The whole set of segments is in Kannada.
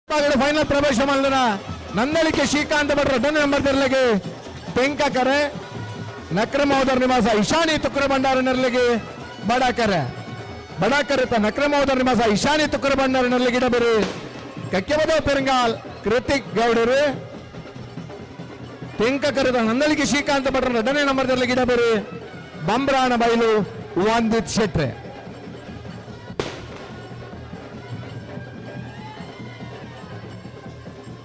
ಫೈನಲ್ ಪ್ರವೇಶ ಮಾಡಿದ ನಂದಳಿಕೆ ಶ್ರೀಕಾಂತ್ ಭಟ್ರ 2ನೇ ನಂಬರ್ ತೆರಲಿಗೆ ತೆಂಕಕರೆ ನಕ್ರಮೋದರ್ ನಿವಾಸ ಇಶಾನಿ ತುಕ್ರ ಭಂಡಾರ ನೆರಲಿಗೆ ಬಡಾಕರೆ ನಕ್ರಮೋದರ್ ನಿವಾಸ ಇಶಾನಿ ತುಕ್ರ ಭಂಡಾರ ನೆರಲಿಗೆ ಇಡಬೇರಿ ಕಕ್ಕೆಬದ ಪೆರಂಗಾಲ್ ಕೃತಿಕ್ ಗೌಡರು ತೆಂಕಕರದ ನಂದಳಿಕೆ ಶ್ರೀಕಾಂತ್ ಭಟ್ರ 2ನೇ ನಂಬರ್ ತೆರಲಿಗೆ ಇಡಬೇರಿ ಬಂಬ್ರಾಣ ಬೈಲು ವಂದಿತ್ ಶೆಟ್ರೆ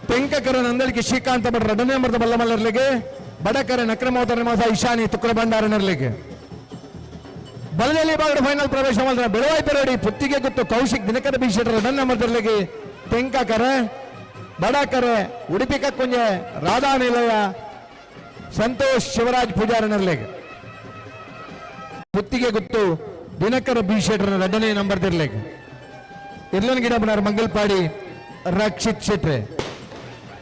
ತೆಂಕಕರ ನಂದಳಿಕೆ ಶ್ರೀಕಾಂತ ಭಟ್ರ 2ನೇ ನಂಬರ್ ಬಲ್ಲಮಲ್ಲರ್ಲಿಗೆ ಬಡಕರೆ ನಕ್ರಮೋದರ ನಿವಾಸ ಇಶಾನಿ ತುಕ್ರ ಭಂಡಾರ ನೆರಲಿಗೆ ಬಲದಲ್ಲಿ ಭಾಗದ ಫೈನಲ್ ಪ್ರವೇಶ ಮಾಡಿದ ಬೆಳವಾಯಿ ಪೆರಡಿ ಪುತ್ತಿಗೆ ಗೊತ್ತು ಕೌಶಿಕ್ ದಿನಕರ ಬಿ ಶೆಟ್ಟರ್ 2ನೇ ನಂಬರ್ ತೆರಲಿಗೆ ತೆಂಕಕರೆ ಬಡಕರೆ ಉಡುಪಿ ಕಕ್ಕುಂಜೆ ರಾಧಾ ನಿಲಯ ಸಂತೋಷ್ ಶಿವರಾಜ್ ಪೂಜಾರ ನೆರಲಿಗೆ ಪುತ್ತಿಗೆ ಗೊತ್ತು ದಿನಕರ ಬಿ ಶೆಟ್ಟರ್ 2ನೇ ನಂಬರ್ ತೆರಲಿಗೆ ಇರ್ಲನ್ ಗಿಡಬನಾರ್ ಮಂಗಲ್ಪಾಡಿ ರಕ್ಷಿತ್ ಶೆಟ್ರೆ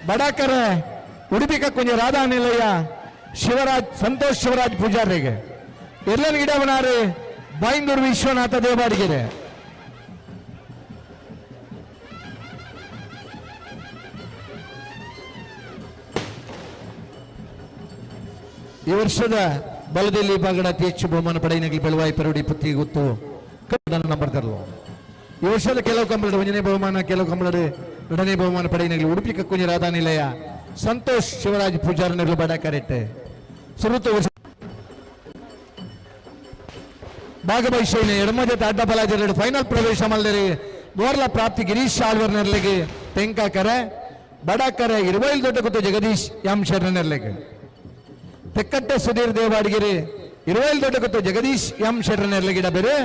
ಬಡಾಕರೆ ಉಡುಪಿ ಕಕ್ಕುಂಜೆ ರಾಧಾ ನಿಲಯ ಶಿವರಾಜ್ ಸಂತೋಷ್ ಶಿವರಾಜ್ ಪೂಜಾರಿಗೆ ಇರ್ಲನ್ ಗಿಡಬನಾರು ಬೈಂದೂರು ವಿಶ್ವನಾಥ ದೇವಾಡಿಗೆರೆ ಈ ವರ್ಷದ ಬಲದಲ್ಲಿ ಭಾಗದ ಅತಿ ಹೆಚ್ಚು ಬಹುಮಾನ ಪಡೆಯಿನಲ್ಲಿ ಬೆಳವಾಯಿ ಪೆರಡಿ ಪುತ್ತಿಗೆ ಗೊತ್ತು ನಂಬರ್ ತರಲು ಈ ವರ್ಷದ ಕೆಲವು ಕಂಬಳದ 1ನೇ ಬಹುಮಾನ ಕೆಲವು ಕಂಬಳದ 2ನೇ ಬಹುಮಾನ ಪಡೆಯಿನಲ್ಲಿ ಉಡುಪಿ ಕಕ್ಕುಂಜೆ ರಾಧಾ ನಿಲಯ ಸಂತೋಷ್ ಶಿವರಾಜ್ ಪೂಜಾರ ನೆರಳು ಬಡಾಕರೆಟ್ಟೆ ಸುರುತು ಭಾಗವಹಿಸಿನ ಎಡಮ ಜೊತೆ ಅಡ್ಡಬಲಾಜ ಫೈನಲ್ ಪ್ರವೇಶ ಮಾಡಿದರೆ ಬೋರ್ಲ ಪ್ರಾಪ್ತಿ ಗಿರೀಶ್ ಆಳ್ವರ್ ನೆರಳಿಗೆ ತೆಂಕಾಕರೆ ಬಡಾಕರೆ ಇರುವೈಲ್ ದೊಡ್ಡ ಗೊತ್ತು ಜಗದೀಶ್ ಎಂ ಶೆಟ್ರ ನೆರಳಿಗೆ ತೆಕ್ಕಟ್ಟೆ ಸುಧೀರ್ ದೇವಾಡಿಗೆರೆ ಇರುವೈಲ್ ದೊಡ್ಡ ಗೊತ್ತು ಜಗದೀಶ್ ಎಂ ಶೆಟ್ರ ನೆರಳಿಗೆ ಇಡಬೇರೆ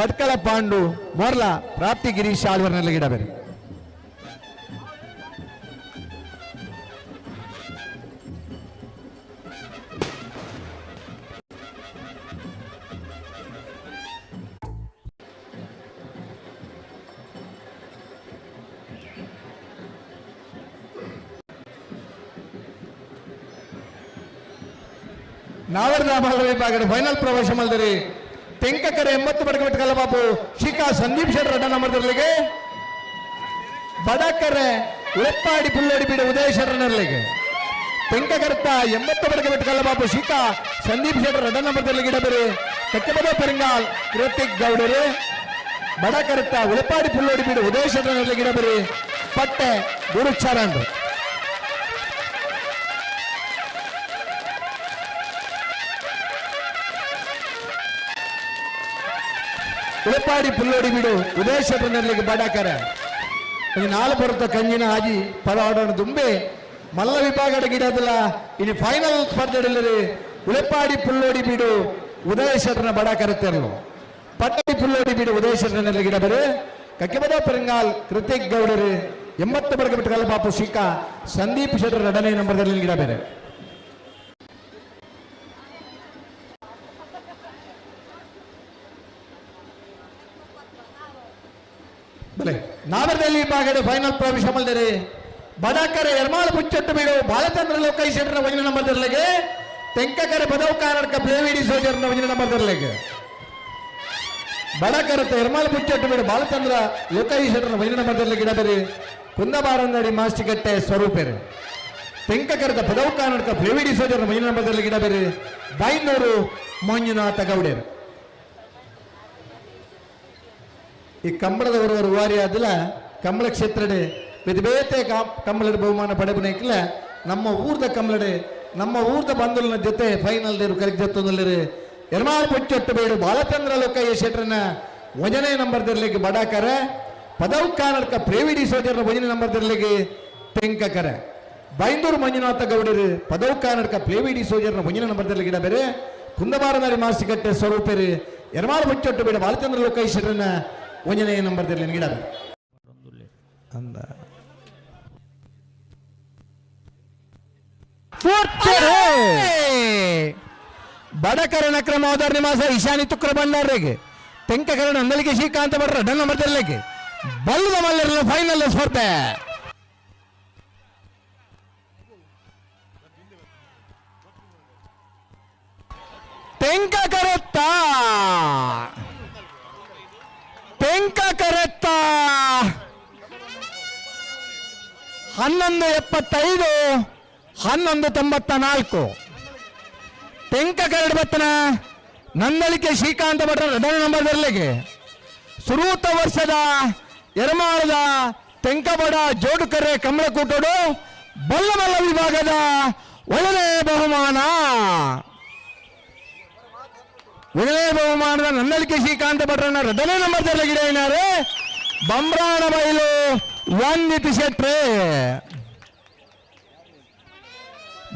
ಬಡ್ಕಳ ಪಾಂಡು ಬೋರ್ಲ ಪ್ರಾಪ್ತಿ ಗಿರೀಶ್ ಆಳ್ವರ್ ನೆರಳಿಗೆ ಇಡಬೇರೆ ನಾವರ್ನ ವಿಭಾಗದ ಫೈನಲ್ ಪ್ರವೇಶ ಮಾಡಿದರೆ ತೆಂಕಕರೆ 80 ಬಡಕ ಬಾಬು ಶಿಖಾ ಸಂದೀಪ್ ಶೆಟ್ಟರ್ 2ನೇ ನಂಬರ್ ತೆರಲಿಗೆ ಬಡಕರೆ ಉಳೆಪ್ಪಾಡಿ ಪುಲ್ಲೋಡಿ ಬೀಡ ಉದಯ ಶೆಟ್ಟರ್ ನೆರಲಿಗೆ ತೆಂಕಕರ್ತ 80 ಬಡಕ ಬಾಬು ಶಿಖಾ ಸಂದೀಪ್ ಶೆಟ್ಟರ್ 2ನೇ ನಂಬರ್ ತೆರಲಿಗೆ ಇಡಬೇರಿ ಕಚ್ಚಬದ ಪೆರಿಂಗಾಲ್ ಕೃತಿಕ್ ಗೌಡರು ಬಡಕರ್ತ ಉಳೆಪ್ಪಾಡಿ ಪುಲ್ಲೋಡಿ ಬೀಡ ಉದಯ ಶೆಟ್ಟರ್ ನೆರಲಿಗೆ ಇಡಬೇರಿ ಪಟ್ಟೆ ಗುರುಚರಣ್ ಉಳೆಪಾಡಿ ಪುಲ್ಲೋಡಿ ಬಿಡು ಉದಯ ಶೆಟ್ಟರ್ ನೆರಲಿಗೆ ಬಡಾಕರ 4 ಬರುತ್ತ ಕಂಜಿನ ಆಜಿ ಪದಾಡೋಣ ದುಂಬೆ ಮಲ್ಲ ವಿಭಾಗದ ಗಿಡದಲ್ಲ ಇನ್ನು ಫೈನಲ್ ಸ್ಪರ್ಧೆಯಲ್ಲಿ ಉಳೆಪಾಡಿ ಪುಲ್ಲೋಡಿ ಬಿಡು ಉದಯ ಶೆಟ್ಟರ್ನ ಬಡಾಕರತ್ತೆರಲು ಪಟ್ಟಡಿ ಪುಲ್ಲೋಡಿ ಬಿಡು ಉದಯ ಶೆಟ್ಟರ್ ನೆರಲಿಗೆ ಇಡಬೇರೆ ಕಕ್ಕೆಬದ ಪೆರಂಗಾಲ್ ಕೃತಿಕ್ ಗೌಡರು 80 ಬಡಕ ಬಿಟ್ಟು ಬಾಪು ಶಿಖಾ ಸಂದೀಪ್ ಶೆಟ್ಟರ್ 2ನೇ ನಂಬರ್ದಲ್ಲಿ ಇಡಬೇರೆ ನಾವರ್ದಲ್ಲಿ ಭಾಗದ ಫೈನಲ್ ಪ್ರವೇಶ ಮಾಡಿದರೆ ಬಡಾಕರೆ ಎರ್ಮಾಳ ಪುಚ್ಚಟ್ಟು ಬೀಡು ಬಾಲಚಂದ್ರ ಲೋಕೈ ಶೆಟ್ಟರ್ನ 1ನೇ ನಂಬರ್ ತೆರಲಿಗೆ ತೆಂಕಕರೆ ಬದವು ಕಾರಣಕ ಪ್ಲೇವಿಡಿ ಸೋಜರ್ನ 1ನೇ ನಂಬರ್ ತೆರಲಿಗೆ ಬಡಾಕರತ ಎರ್ಮಾಳ ಪುಚ್ಚಟ್ಟು ಬೀಡು ಬಾಲಚಂದ್ರ ಲೋಕೈ ಶೆಟ್ಟರ್ನ 1ನೇ ನಂಬರ್ ತೆರಲಿಗೆ ಇಡಬೇರಿ ಕುಂದಬಾರಂದಡಿ ಮಾಸ್ಟಿಕಟ್ಟೆ ಸ್ವರೂಪೇರು ತೆಂಕಕರದ ಬದವು ಕಾರಣಕ ಪ್ಲೇವಿಡಿ ಸೋಜರ್ನ 1ನೇ ನಂಬರ್ ತೆರಲಿಗೆ ಇಡಬೇರಿ ಬೈಂದೂರು ಮಂಜುನಾಥ ಗೌಡರು ಈ ಕಂಬಳದವರವರು ವಾರಿ ಆದಲ ಕಂಬಳ ಕ್ಷೇತ್ರಡೆ ಬೇತೆ ಕಂಬಳದ ಬಹುಮಾನ ಪಡೆಬನೇಕಿಲ್ಲ ನಮ್ಮ ಊರ್ದ ಕಂಬಳಡೆ ನಮ್ಮ ಊರ್ದ ಬಂಧುವಿನ ಜೊತೆ ಫೈನಲ್ ಕಲಿಗೆ ಜೊತ್ತೊಂದಲ್ಲಿ ಎರ್ಮಾಳ್ ಪುಚ್ಚೊಟ್ಟು ಬೇಡು ಬಾಲಚಂದ್ರ ಲೋಕಯ್ಯ ಶೆಟ್ಟರ್ನ 1ನೇ ನಂಬರ್ ತೆರಲಿಗೆ ಬಡಾಕರ ಪದವು ಕಾನಡ್ಕ ಪ್ರೇವಿಡಿ ಸೋಜರ್ನ 1ನೇ ನಂಬರ್ ತೆರಲಿಗೆ ತೆಂಕಕರ ಬೈಂದೂರು ಮಂಜುನಾಥ ಗೌಡರು ಪದವು ಕಾನಡ್ಕ ಪ್ಲೇವಿಡಿ ಸೋಜರ್ನ 1ನೇ ನಂಬರ್ ತೆರಲಿಗೆ ಇಡಬೇರೆ ಕುಂದಬಾರನರಿ ಮಾಸಿಕಟ್ಟೆ ಸ್ವರೂಪರು ಎರ್ಮಾಳ್ ಪುಚ್ಚೊಟ್ಟು ಬೇಡು ಬಾಲಚಂದ್ರ ಲೋಕಯ್ಯ ಶೆಟ್ಟರ್ನ 1ನೇ ನಂಬರ್ ತೆರಲಿಗೆ ಇಡಬೇರೆ ಅಂದ ಬಡಕರ ನಕ್ರಮೋದರ್ ನಿವಾಸ ಇಶಾನಿ ತುಕ್ರ ಭಂಡಾರಿಗೆ ತೆಂಕಕರ ನಂದಳಿಕೆ ಶ್ರೀಕಾಂತ ಭಟ್ರ 2ನೇ ನಂಬರ್ ತೆರಲಿಗೆ ಬಲ್ಲದ ಮಲ್ಲರ ಫೈನಲ್ ಸ್ಪರ್ಧೆ ತೆಂಕಕರತ್ತ 1175 1194 ತೆಂಕ ಕರಡು ಬತ್ತನ ನಂದಳಿಕೆ ಶ್ರೀಕಾಂತ ಭಟ್ರ 2ನೇ ನಂಬರ್ದಲ್ಲಿಗೆ ಸುರೂತ ವರ್ಷದ ಎರಮಾಳದ ತೆಂಕಬಡ ಜೋಡುಕರೆ ಕಮಲಕೂಟೋಡು ಬಲ್ಲಮಲ್ಲ ವಿಭಾಗದ 1ನೇ ಬಹುಮಾನ. 1ನೇ ಬಹುಮಾನದ ನಂದಳಿಕೆ ಶ್ರೀಕಾಂತ ಭಟ್ರನ್ನ 2ನೇ ನಂಬರ್ದಲ್ಲಿ ಗಿಡೇನಾರೆ ಬಂಬ್ರಾಣ ಬೈಲು ವಂದಿತ ಶೆಟ್ರೆ.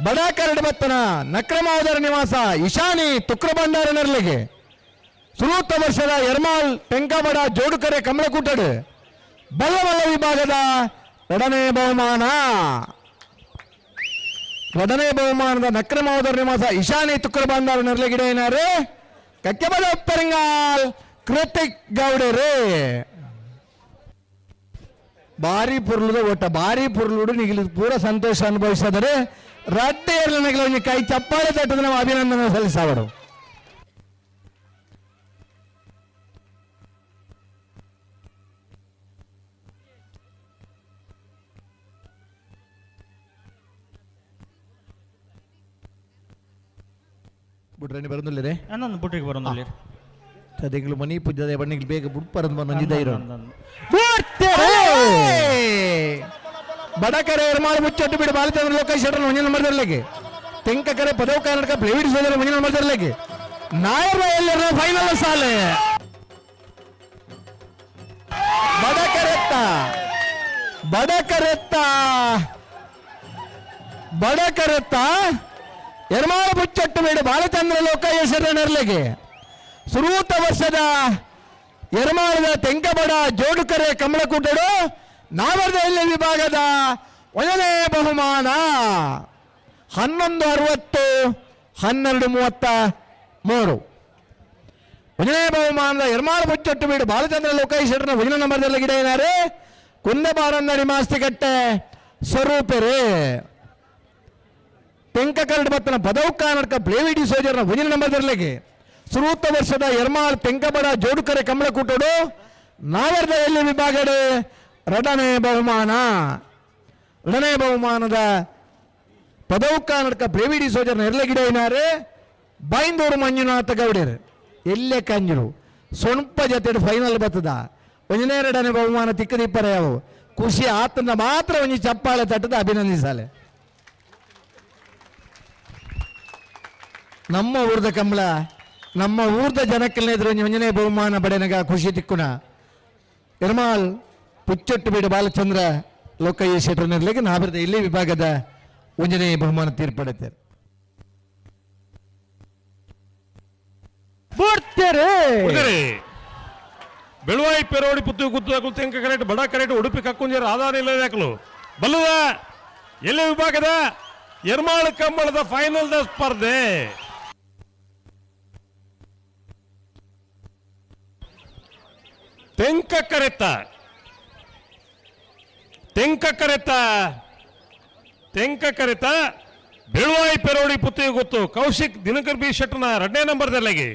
ಬಡ ಕರಡು ಬತ್ತನ ನಕ್ರಮಾವದರ ನಿವಾಸ ಇಶಾನಿ ತುಕ್ರ ಭಂಡಾರನರ್ಲಿಗೆ ಸುರೂತ ವರ್ಷದ ಯರ್ಮಾಲ್ ಟೆಂಕಬಡ ಜೋಡುಕರೆ ಕಮಲಕೂಟಡು ಬಲ್ಲಮಲ್ಲ ವಿಭಾಗದ 2ನೇ ಬಹುಮಾನ. 2ನೇ ಬಹುಮಾನದ ನಕ್ರಮಾವದರ ನಿವಾಸ ಇಶಾನಿ ತುಕ್ರ ಭಂಡಾರನರ್ಲಿ ಗಿಡ ಏನಾರೆ ಕಕ್ಕೆಬಡ ಉಪ್ಪರಿಂಗಾಲ್ ಕೃತಿಕ್ ಗೌಡರೇ. ಭಾರಿ ಪುರ್ಲುದ ಓಟ ಭಾರಿ ಪುರ್ಲುಡು ನಿಗಲಿ ಪೂರ ಸಂತೋಷ ಅನುಭವಿಸಿದರೆ ರಡ್ಡೆ ಏರ್ಲನಗಳಿಗೆ ಕೈ ಚಪ್ಪಾಳೆ ತಟ್ಟದ ನಾವು ಅಭಿನಂದನೆ ಸಲ್ಲಿಸವರು. ಬಿಟ್ರೆ ಬರೋದಿಲ್ಲರೇ ಅನ್ನೊಂದು ಬುಟ್ಟಿಗೆ ಬರೋದಿಲ್ಲ ತಿಂಗಳು ಮನಿ ಪೂಜೆ ಬಣ್ಣಿಗೆ ಬೇಗ ಬುಡ್ ಪರಂದು ಬಂದಿದ್ದ ಇರೋ ಬಡಕರೆ ಎರ್ಮಾಳು ಮುಚ್ಚಟ್ಟು ಬಿಡು ಬಾಲಚಂದ್ರ ಲೋಕೇಶ್ವರ ಮುಂದಿನ ನಂಬರ್ದಲ್ಲಿಗೆ ತೆಂಕಕರೆ ಪದವ ಕರ್ನಾಟಕ ಪ್ಲೇವಿಡ್ ಸೋದರ ಮುಂದಿನ ನಂಬರ್ದಲ್ಲಿಗೆ ನಾಯರ ಎಲ್ಲರ ಫೈನಲ್ ಸಾಲೆ ಬಡಕರೆತ್ತ ಎರ್ಮಾಳು ಮುಚ್ಚಟ್ಟು ಬಿಡು ಬಾಲಚಂದ್ರ ಲೋಕೇಶ್ವರ ನೆರಳಿಗೆ ಸುರೂತ ವರ್ಷದ ಎರಮಾಳದ ತೆಂಕಬಡ ಜೋಡುಕರೆ ಕಮಲಕೂಟಡು ನಾವರ್ದ ವಿಭಾಗದ 1ನೇ ಬಹುಮಾನ. 1160 1233 1ನೇ ಬಹುಮಾನದ ಎರಮಾಳ ಮುಚ್ಚಟ್ಟು ಬೀಡು ಬಾಲಚಂದ್ರ ಲೋಕೇಶ್ವರನ 1ನೇ ನಂಬರ್ದಲ್ಲಿ ಗಿಡ ಏನಾರೆ ಕುಂದಬಾರನ್ನ ಮಾಸ್ತಿಕಟ್ಟೆ ಸ್ವರೂಪರೇ. ತೆಂಕ ಕರಡು ಬತ್ತನ ಪದವು ಕರ್ನಾಟಕ ಪ್ಲೇವಿಡಿ ಸೋಜರ್ನ 1ನೇ ನಂಬರ್ದಲ್ಲಿಗೆ ಸುರೂತ ವರ್ಷದ ಯರ್ಮಾಳ್ ತೆಂಕಬಡ ಜೋಡುಕರೆ ಕಮಲಕೂಟಡು ನಾವರ್ದ ವಿಭಾಗದ 2ನೇ ಬಹುಮಾನ. 2ನೇ ಬಹುಮಾನದ ಪದವು ಕರ್ನಾಟಕ ಪ್ಲೇವಿಡಿ ಸೋಜರ್ನ ಎರಲಗಿಡ ಏನಾರೆ ಬೈಂದೂರು ಮಂಜುನಾಥ ಗೌಡರು ಎಲ್ಲೇ ಕಂಜರು ಸೊಣಪ ಜೊತೆ ಫೈನಲ್ ಬರ್ತದ 1ನೇ 2ನೇ ಬಹುಮಾನ ತಿಕ್ಕದಿಪ್ಪರ ಯಾವ ಖುಷಿ ಆತನ ಮಾತ್ರ ಒಂಜಿ ಚಪ್ಪಾಳೆ ತಟ್ಟದ ಅಭಿನಂದಿಸಾಲೆ. ನಮ್ಮ ಊರ್ದ ಕಮಲ ನಮ್ಮ ಊರ್ದ ಜನಕ್ಕೆಲ್ಲ ಎದುರು 1ನೇ ಬಹುಮಾನ ಬಡೆನಗ ಖುಷಿ ತಿಕ್ಕುನ ಯರ್ಮಾಳ್ ಪುಚ್ಚೊಟ್ಟು ಬೀಡು ಬಾಲಚಂದ್ರ ಲೋಕಯ್ಯ ಶೆಟ್ಟರ್ನರ್ಲಿಗೆ ನಾವಿರದ ಇಲ್ಲಿ ವಿಭಾಗದ 1ನೇ ಬಹುಮಾನ ತೀರ್ಪಡುತ್ತಾರೆ. ಬೆಳುವಾಯಿ ಪೆರೋಡಿ ಪುತ್ತು ಗುತ್ತು ತೆಂಕ ಕರೆಕ್ಟ್ ಬಡ ಕರೆಕ್ಟ್ ಉಡುಪಿ ಕಕ್ಕುಂಜರ ಆಧಾರ ಇಲ್ಲದಾಕಲು ಬಲ್ಲುವ ಎಲ್ಲ ವಿಭಾಗದ ಯರ್ಮಾಳ್ ಕಂಬಳದ ಫೈನಲ್ ದ ಸ್ಪರ್ಧೆ ತೆಂಕ ಕರೆತ ಬೆಳುವಾಯಿ ಪೆರೋಡಿ ಪುತ್ತಿಗೆ ಗೊತ್ತು ಕೌಶಿಕ್ ದಿನಕರ್ ಬಿ ಶೆಟ್ಟನ 2ನೇ ನಂಬರ್ದಲ್ಲಿಗೆ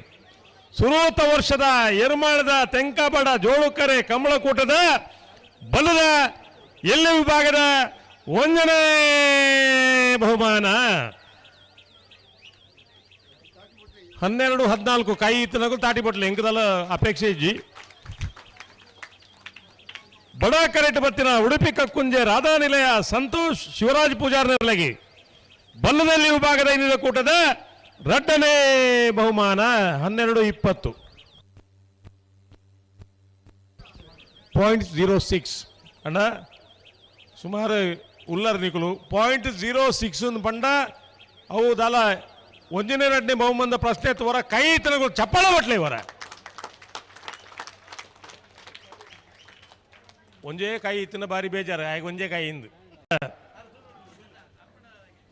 ಸುರೂತ ವರ್ಷದ ಯರ್ಮಾಳದ ತೆಂಕಬಡ ಜೋಳುಕರೆ ಕಮಲಕೂಟದ ಬಲದ ಎಲ್ಲ ವಿಭಾಗದ 1ನೇ ಬಹುಮಾನ. 12-14 ಕೈ ಇತ್ತನಗೂ ತಾಟಿ ಬಟ್ಲೆ ಎಂಕದಲ್ಲ ಅಪೇಕ್ಷೆ ಇಜ್ಜಿ ಬಡ ಕರೆಟ್ ಬತ್ತಿನ ಉಡುಪಿ ಕಕ್ಕುಂಜೆ ರಾಧಾನಿಲಯ ಸಂತೋಷ್ ಶಿವರಾಜ್ ಪೂಜಾರ್ನರ್ಲಗಿ ಬಲ್ಲದಲ್ಲಿ ವಿಭಾಗದ ಇನ್ನಿದ ಕೂಟದ 2ನೇ ಬಹುಮಾನ. 12-20 0.06 ಅಣ್ಣ ಸುಮಾರು ಉಲ್ಲರ್ ನಿಕುಲು 0.06 ಪಂಡ ಅವು ದಾಲ 1ನೇ 2ನೇ ಬಹುಮಾನದ ಪ್ರಶ್ನೆ ತೋರ ಕೈ ತನಗಳು ಚಪ್ಪಳ ಬಟ್ಲೆ ಇವರ ಒಂಜೇ ಕಾಯಿ ಇತ್ತಿನ ಬಾರಿ ಬೇಜಾರ ಆಗ ಒಂಜೇ ಕಾಯಿ ಇಂದು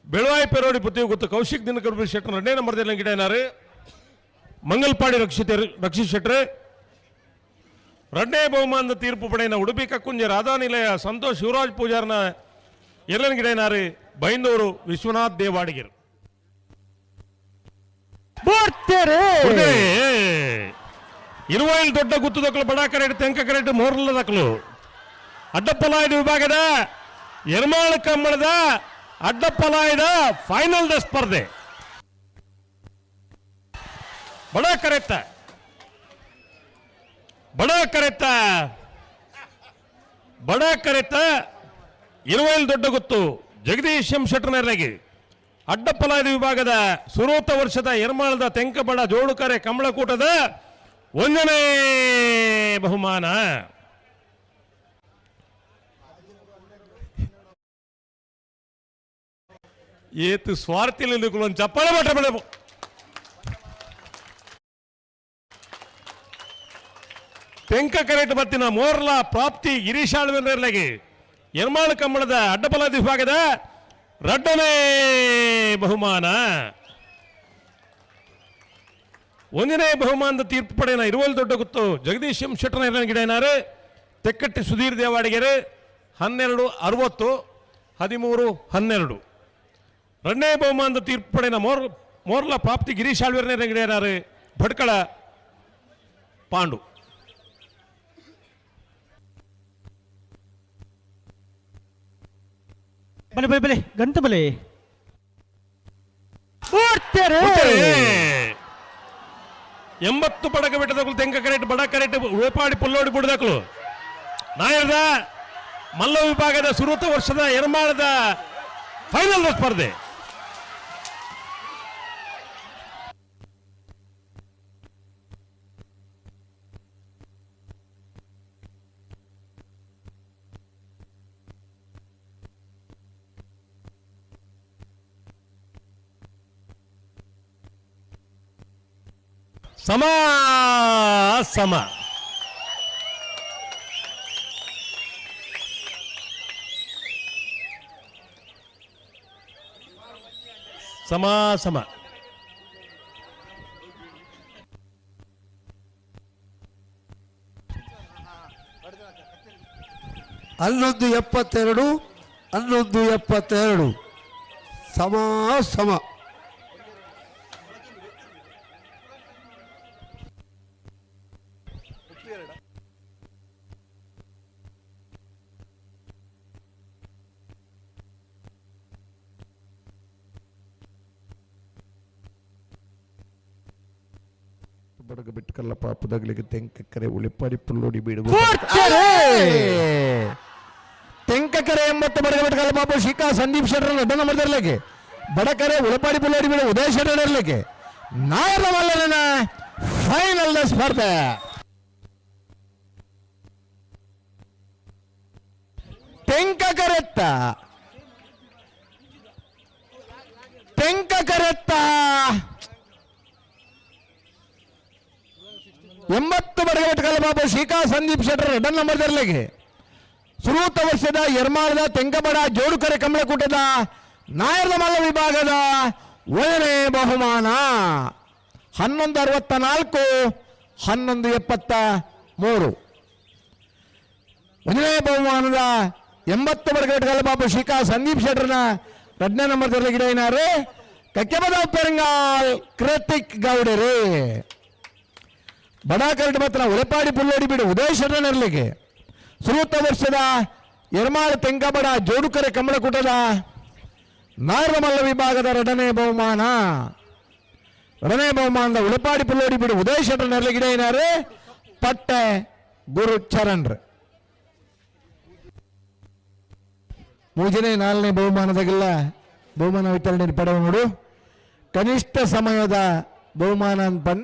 ಬೆಳುವಾಯಿ ಪೆರೋಡಿ ಪುತ್ತಿಗೆ ಗೊತ್ತು ಕೌಶಿಕ್ ದಿನಕರ್ ಶೆಟ್ಟರ್ 2ನೇ ನಂಬರ್ದಲ್ಲಿ ಗಿಡ ಏನಾರು ಮಂಗಲ್ಪಾಡಿ ರಕ್ಷಿತ್ ಶೆಟ್ರೆ 2ನೇ ಬಹುಮಾನದ ತೀರ್ಪು ಪಡೆಯಿನ ಉಡುಪಿ ಕಕ್ಕುಂಜೆ ರಾಧಾನಿಲಯ ಸಂತೋಷ್ ಶಿವರಾಜ್ ಪೂಜಾರ್ನ ಎರಲನ ಗಿಡ ಏನಾರು ಬೈಂದೂರು ವಿಶ್ವನಾಥ್ ದೇವಾಡಿಗರು. ಇರುವಾಯಿಲ್ ದೊಡ್ಡ ಗುತ್ತುದಕ್ಕಲು ಬಡ ಕರೆಟ್ ತೆಂಕ ಕರೆಟ್ ಮೋರ್ಲ ದಕ್ಕಲು ಅಡ್ಡಪ್ಪಲಾಯ್ದ ವಿಭಾಗದ ಎರ್ಮಾಳ ಕಂಬಳದ ಅಡ್ಡಪಲಾಯದ ಫೈನಲ್ ಸ್ಪರ್ಧೆ. ಬಡ ಕರೆತ್ತ ಇರುವೈಲ್ ದೊಡ್ಡ ಗೊತ್ತು ಜಗದೀಶ್ ಎಂ ಶೆಟ್ಟರ್ನರ್ಲಗೆ ಅಡ್ಡಪಲಾಯದ ವಿಭಾಗದ ಸುರೋತ ವರ್ಷದ ಎರ್ಮಾಳದ ತೆಂಕಬಡ ಜೋಡುಕರೆ ಕಂಬಳಕೂಟದ 1ನೇ ಬಹುಮಾನ. ಏತು ಸ್ವಾರ್ಥಿಲಿ ಒಂದು ಚಪ್ಪಾಳೆ ಬಟ್ಟ ಬೆಳೆ ತೆಂಕ ಕರೆಟ್ ಬತ್ತಿನ ಮೋರ್ಲ ಪ್ರಾಪ್ತಿ ಗಿರೀಶಾಳ್ವೆಲ್ಲಗೆ ಎರ್ಮಾಳ ಕಂಬಳದ ಅಡ್ಡಪಲಾದ ವಿಭಾಗದ 2ನೇ ಬಹುಮಾನ. 1ನೇ ಬಹುಮಾನದ ತೀರ್ಪು ಪಡೆಯನ ಇರುವಲ್ ದೊಡ್ಡ ಗೊತ್ತು ಜಗದೀಶ್ ಎಂ ಶೆಟ್ಟರ್ನ ಗಿಡನಾರು ತೆಕ್ಕಟ್ಟಿ ಸುಧೀರ್ ದೇವಾಡಿಗೆರೆ 12:60 13:12. 2ನೇ ಬಹುಮಾನದ ತೀರ್ಪು ಪಡೆಯನ ಮೋರ್ಲ ಪ್ರಾಪ್ತಿ ಗಿರೀಶ್ ಆಳ್ವೇರ್ನ ಗಿಡನಾರು ಭಟ್ಕಳ ಪಾಂಡು. ಬಲೆ ಗಂಟ ಬಲೆ 80 ಪಡಕ ಬಿಟ್ಟದಕ್ಕಳು ತೆಂಕ ಕರೆಕ್ಟ್ ಬಡ ಕರೆಕ್ಟ್ ಉಳಪಾಡಿ ಪುಲ್ಲೋಡಿ ಬಿಡದಕ್ಕಳು ನಾಯರದ ಮಲ್ಲ ವಿಭಾಗದ ಸುರತ ವರ್ಷದ ಎರ್ಮಾಳದ ಫೈನಲ್ ಸ್ಪರ್ಧೆ. ಸಮ ಸಮ ಸಮ ಸಮ 11:72 11:72 ಸಮ ಸಮ. ಬಡಗ ಬಿಟ್ಕಲ್ಲ ಪಾಪದಾಗ್ಲಿಗೆ ತೆಂಕ ಕರೆ ಉಳಿಪಾಡಿ ಪುಲ್ಲೋಡಿ ಬೀಡುವ ತೆಂಕ ಕರೆ 80 ಬಡಗ ಬಿಟ್ಕಲ್ಲ ಪಾಪ ಶಿಖಾ ಸಂದೀಪ್ ಶೆಟ್ಟರ್ ದೊಡ್ಡ ನಂಬರ್ದರ್ಲಿಕ್ಕೆ ಬಡಕರೆ ಉಳಿಪಾಡಿ ಪುಲ್ಲೋಡಿ ಬೀಡು ಉದಯ್ ಶೆಟ್ಟರ್ ಇರ್ಲಿಕ್ಕೆ ನಾಯರ ಮಲ್ಲನ ಫೈನಲ್ ಸ್ಪರ್ಧೆ. ತೆಂಕ ಕರೆತ್ತ 80 ಬಡಗ ಬಿಟ್ಕಲ್ಲ ಪಾಪ ಶಿಖಾ ಸಂದೀಪ್ ಶೆಟ್ಟರ್ ದೊಡ್ಡ ನಂಬರ್ದರ್ಲಿಕ್ಕೆ ಸುರೂತ ವರ್ಷದ ಎರ್ಮಾಳದ ತೆಂಕಬಡ ಜೋಡುಕರೆ ಕಂಬಳಕೂಟದ ನಾಯರದ ಮಲ್ಲ ವಿಭಾಗದ 1ನೇ ಬಹುಮಾನ 11:64 11:73. 1ನೇ ಬಹುಮಾನದ 80 ಬಡಗಟ್ಟಗಲ ಬಾಬು ಶಿಖಾ ಸಂದೀಪ್ ಶೆಟ್ಟರ್ನ 2ನೇ ನಂಬರ್ದಲ್ಲಿ ಗಿಡ ಏನಾರು ಕಕ್ಕೆಬದ ಪೆರಂಗಾಲ್ ಕೃತಿಕ್ ಗೌಡರೇ ಬಡ ಕರಡು ಮಾತ್ರ ಉಳೆಪಾಡಿ ಪುಲ್ಲೋಡಿ ಬಿಡು ಉದಯ್ ಶೆಟ್ಟರ್ನರ್ಲಿಕ್ಕೆ ಸುರೂತ ವರ್ಷದ ಎರ್ಮಾಳ ತೆಂಕಬಡ ಜೋಡುಕರೆ ಕಂಬಳಕೂಟದ ನಾಯರದ ಮಲ್ಲ ವಿಭಾಗದ 2ನೇ ಬಹುಮಾನ. 2ನೇ ಬಹುಮಾನದ ಉಳಪಾಡಿ ಪುಲ್ಲೋಡಿ ಬಿಡು ಉದಯ್ ಶೆಟ್ಟರ್ ನೆರಳಿಗಿಡ ಏನಾರು ಪಟ್ಟೆ ಗುರು ಚರಣ್ರ 4ನೇ ಬಹುಮಾನದಾಗೆಲ್ಲ ಬಹುಮಾನ ವಿತರಣೆ ಪಡೆಯುವ ನೋಡು ಕನಿಷ್ಠ ಸಮಯದ ಬಹುಮಾನ